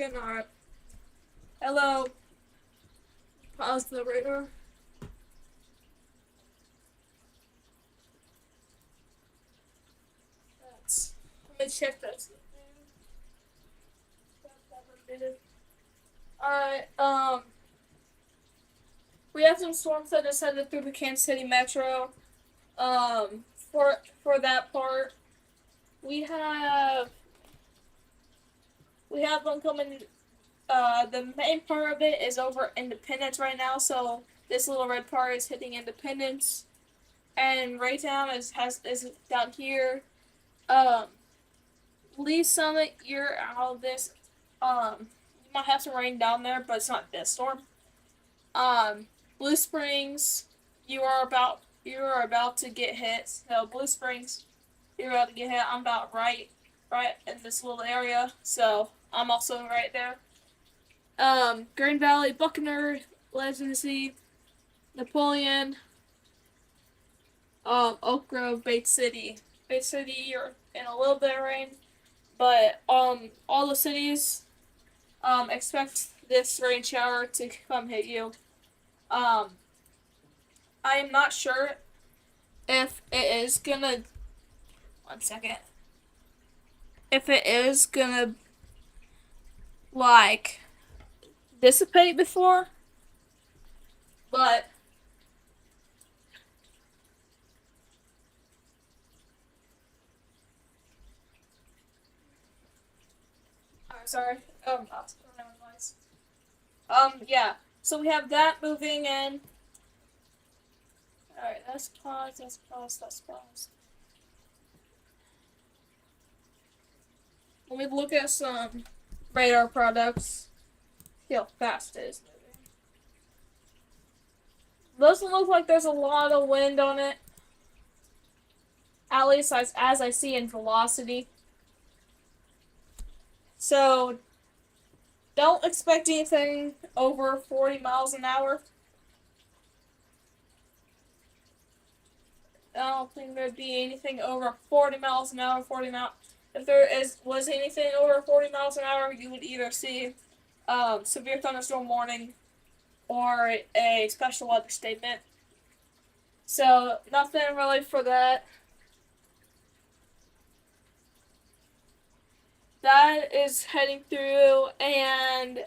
second. Alright. Hello. Pause the radar. Let me check that. Alright, we have some storms that just headed through the Kansas City metro. For that part, we have we have one coming. The main part of it is over Independence right now, so this little red part is hitting Independence, and Raytown is down here. Um, Lee Summit, you're out of this. You might have some rain down there, but it's not this storm. Um, Blue Springs, you are about to get hit. So Blue Springs, you're about to get hit. I'm about right in this little area, so I'm also right there. Green Valley, Buckner, Legacy, Napoleon, Oak Grove, Bates City. Bates City, you're in a little bit of rain, but all the cities expect this rain shower to come hit you. Um, I am not sure if it is gonna. One second. If it is gonna like dissipate before, but I'm sorry. Yeah. So we have that moving in. Alright, that's pause, that's pause, that's pause. Let me look at some radar products. See how fast it is moving. Doesn't look like there's a lot of wind on it. At least as I see in velocity. So, don't expect anything over 40 miles an hour. I don't think there'd be anything over 40 miles an hour, 40 miles. If was anything over 40 miles an hour, you would either see severe thunderstorm warning or a special weather statement. So nothing really for that. That is heading through and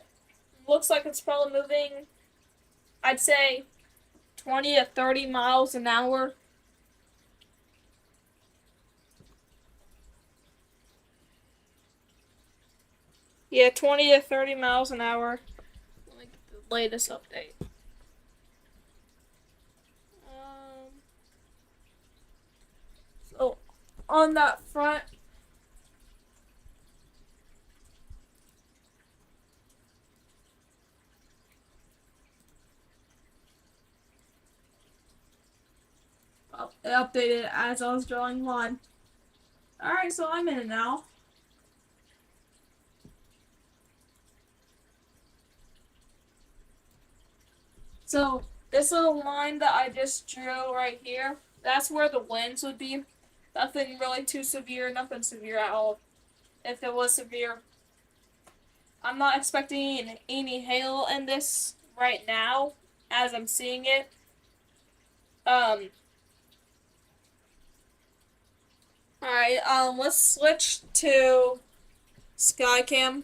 looks like it's probably moving, I'd say 20 to 30 miles an hour. Yeah, 20 to 30 miles an hour. Let me get the latest update. So, on that front, it updated as I was drawing line. Alright, so I'm in it now. So, this little line that I just drew right here, that's where the winds would be. Nothing really too severe, nothing severe at all. If it was severe, I'm not expecting any hail in this right now, as I'm seeing it. Alright, let's switch to Skycam.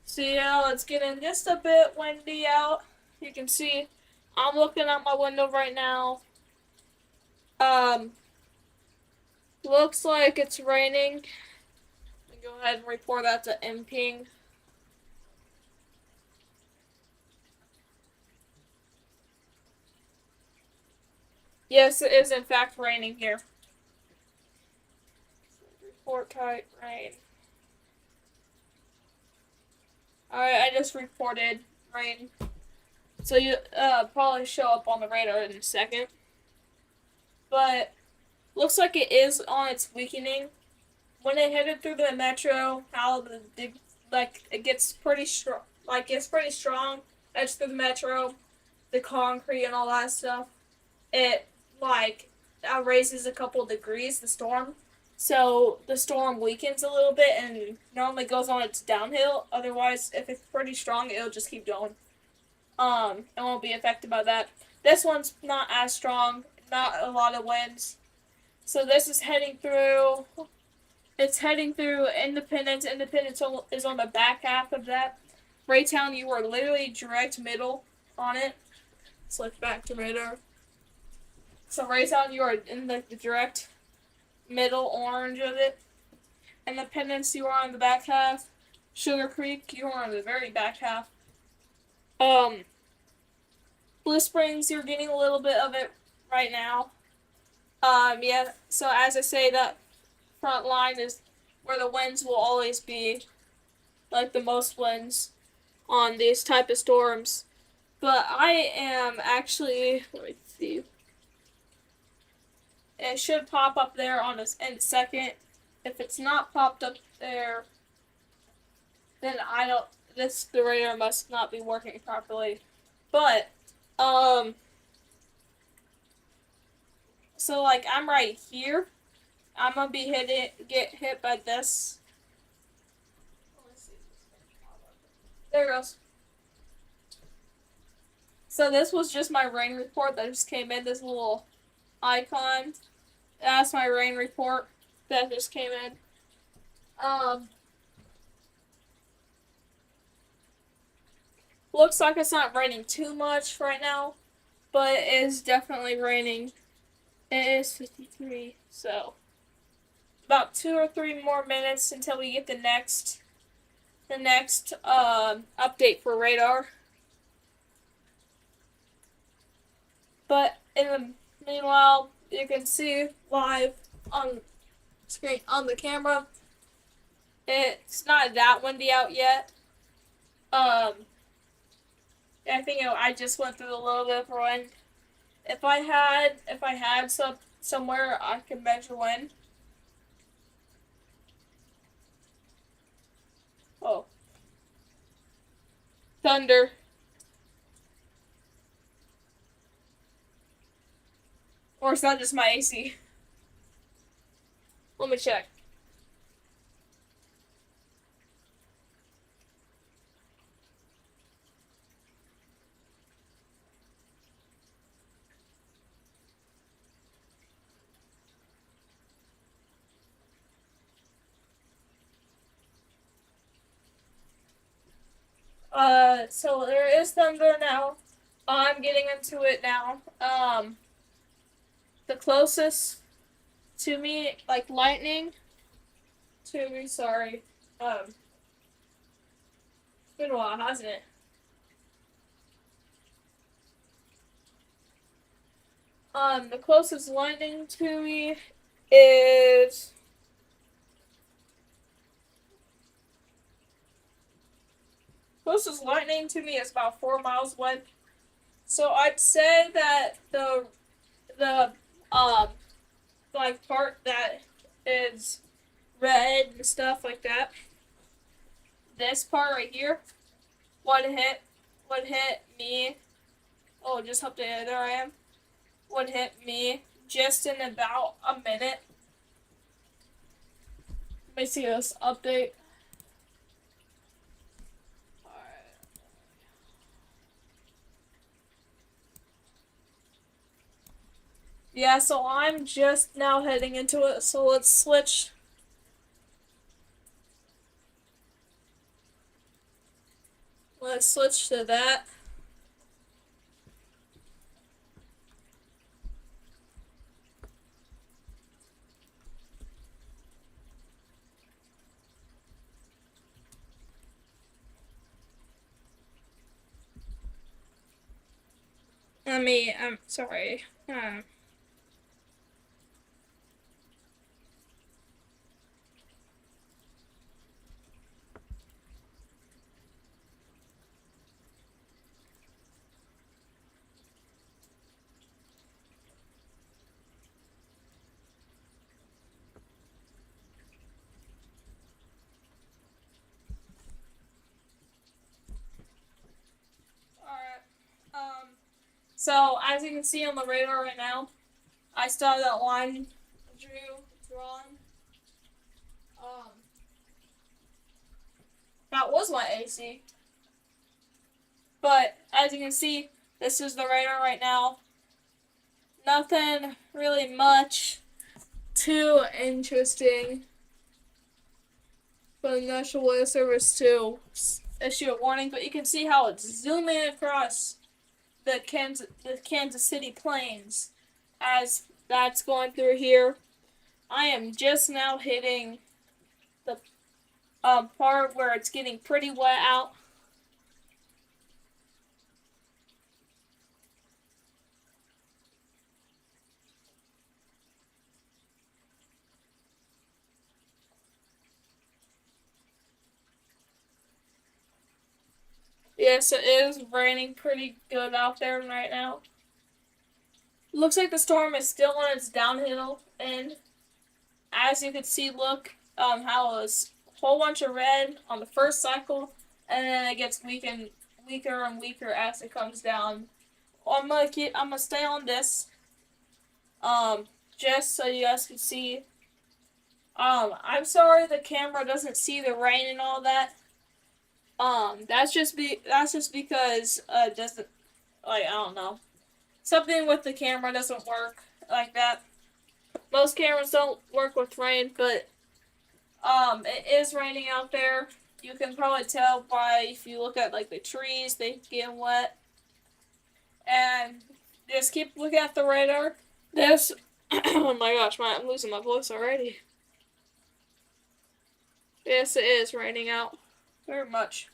See how it's getting just a bit windy out. You can see I'm looking out my window right now. Um, Looks like it's raining. Go ahead and report that to MPing. Yes, it is in fact raining here. Report type rain. Alright, I just reported rain. So you probably show up on the radar in a second. But looks like it is on its weakening. When it headed through the metro, how it gets pretty strong. Like it's pretty strong. Edge through the metro, the concrete and all that stuff. It like raises a couple degrees, the storm. So the storm weakens a little bit and normally goes on its downhill. Otherwise, if it's pretty strong, it'll just keep going. It won't be affected by that. This one's not as strong, not a lot of winds. So this is heading through. It's heading through Independence. Independence is on the back half of that. Raytown, you are literally direct middle on it. Switch back to radar. So Raytown, you are in the direct middle orange of it. Independence, you are on the back half. Sugar Creek, you are on the very back half. Um, Blue Springs, you're getting a little bit of it right now. Yeah. So as I say, that front line is where the winds will always be, like the most winds on these type of storms. But I am actually, let me see. It should pop up there on in a second. If it's not popped up there, then I don't. The radar must not be working properly. But um, so like I'm right here. I'm gonna be get hit by this. There it goes. So this was just my rain report that just came in. This little icon. That's my rain report that just came in. Um, Looks like it's not raining too much right now, but it is definitely raining. It is 53, so about 2 or 3 more minutes until we get the next update for radar. But in the meanwhile, you can see live on screen on the camera. It's not that windy out yet. Um, I think I just went through a little bit of wind. If I had somewhere I could measure wind. Oh, thunder. Or it's not just my AC. Let me check. So there is thunder now. I'm getting into it now. The closest to me, like lightning, to me, sorry. It's been a while, hasn't it? The closest lightning to me is closest lightning to me is about 4 miles away. So I'd say that the um like part that is red and stuff like that. This part right here would hit me. Oh, just updated. There I am. Would hit me just in about a minute. Let me see this update. Yeah, so I'm just now heading into it. So let's switch. Let's switch to that. I'm sorry. Alright. So as you can see on the radar right now, I still have that line drawn. Um, that was my AC. But as you can see, this is the radar right now. Nothing really much too interesting for the National Weather Service to issue a warning, but you can see how it's zooming across the Kansas City plains as that's going through here. I am just now hitting the part where it's getting pretty wet out. Yes, it is raining pretty good out there right now. Looks like the storm is still on its downhill, and as you can see, look how it was a whole bunch of red on the first cycle, and then it gets weaker and weaker as it comes down. I'm gonna stay on this, um, just so you guys can see. I'm sorry the camera doesn't see the rain and all that. That's just because it doesn't, like, I don't know, something with the camera doesn't work like that. Most cameras don't work with rain, but it is raining out there. You can probably tell by if you look at like the trees, they get wet. And just keep looking at the radar. This, oh my gosh, I'm losing my voice already. Yes, it is raining out very much.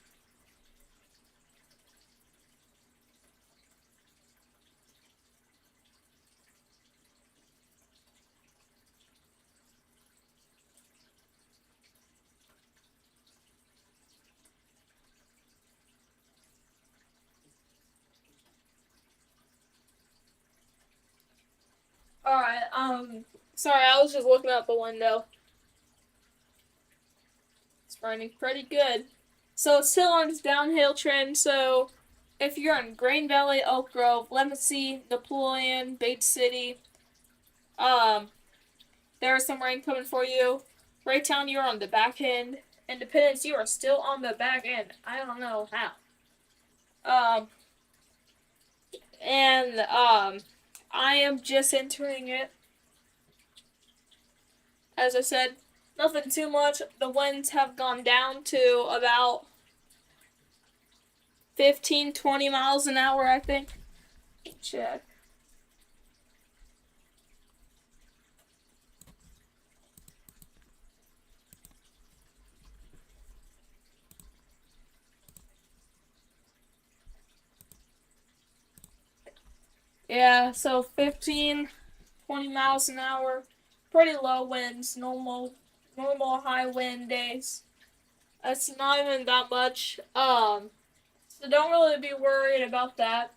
Alright, sorry, I was just looking out the window. It's raining pretty good. So it's still on its downhill trend, so if you're in Green Valley, Oak Grove, Legacy, Napoleon, Bates City, um, there's some rain coming for you. Raytown, you're on the back end. Independence, you are still on the back end. I don't know how. Um, and I am just entering it. As I said, nothing too much. The winds have gone down to about 15, 20 miles an hour, I think. Check. Yeah, so 15, 20 miles an hour. Pretty low winds, normal high wind days. It's not even that much. So don't really be worried about that.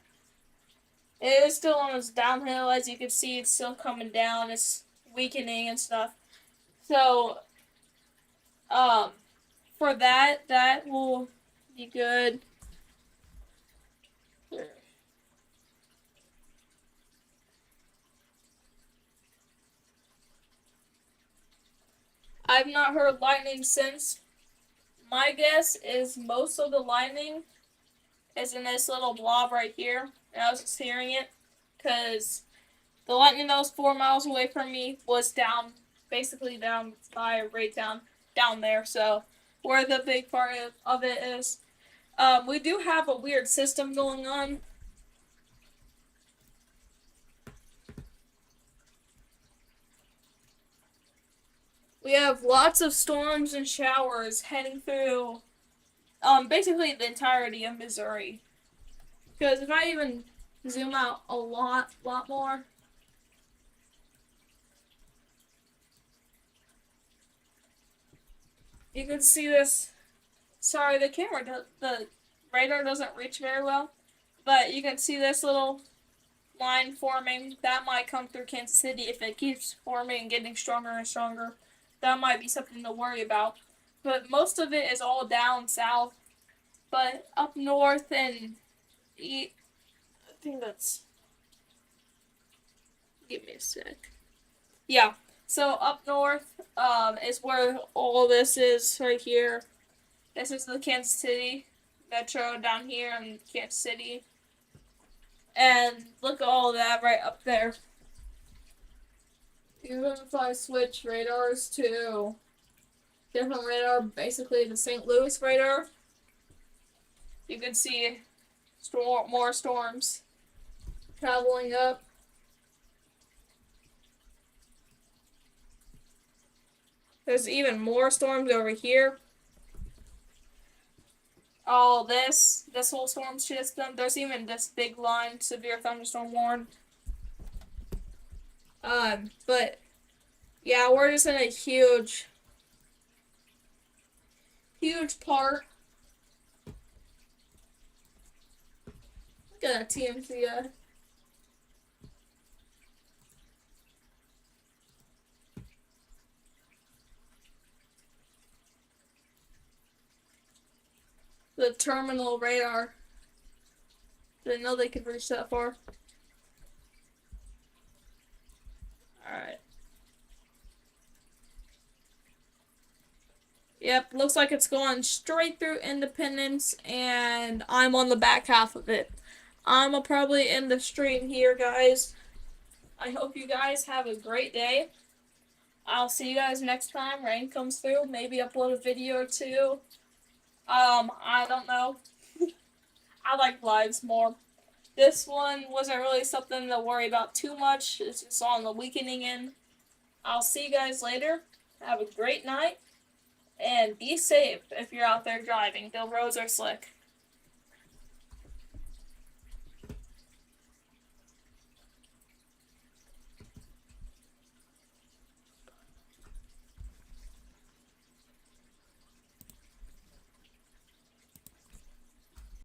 It is still on its downhill, as you can see. It's still coming down. It's weakening and stuff. So, um, for that will be good. I've not heard lightning since. My guess is most of the lightning is in this little blob right here. And I was just hearing it because the lightning that was 4 miles away from me was basically down by right down there. So where the big part of it is, we do have a weird system going on. We have lots of storms and showers heading through, basically the entirety of Missouri. Because if I even zoom out a lot more, you can see this. Sorry, the radar doesn't reach very well, but you can see this little line forming. That might come through Kansas City if it keeps forming and getting stronger and stronger. That might be something to worry about. But most of it is all down south. But up north and I think that's Give me a sec. Yeah. So up north, is where all this is right here. This is the Kansas City Metro down here in Kansas City. And look at all that right up there. Even if I switch radars to different radar, basically the St. Louis radar, you can see more storms traveling up. There's even more storms over here. All this whole storm system. There's even this big line, severe thunderstorm warned. But yeah, we're just in a huge part. Look at that TMC. The terminal radar. Didn't know they could reach that far. Alright. Yep, looks like it's going straight through Independence, and I'm on the back half of it. I'm probably end the stream here, guys. I hope you guys have a great day. I'll see you guys next time rain comes through. Maybe upload a video or two. I don't know. I like lives more. This one wasn't really something to worry about too much. It's just on the weakening end. I'll see you guys later. Have a great night. And be safe if you're out there driving. The roads are slick.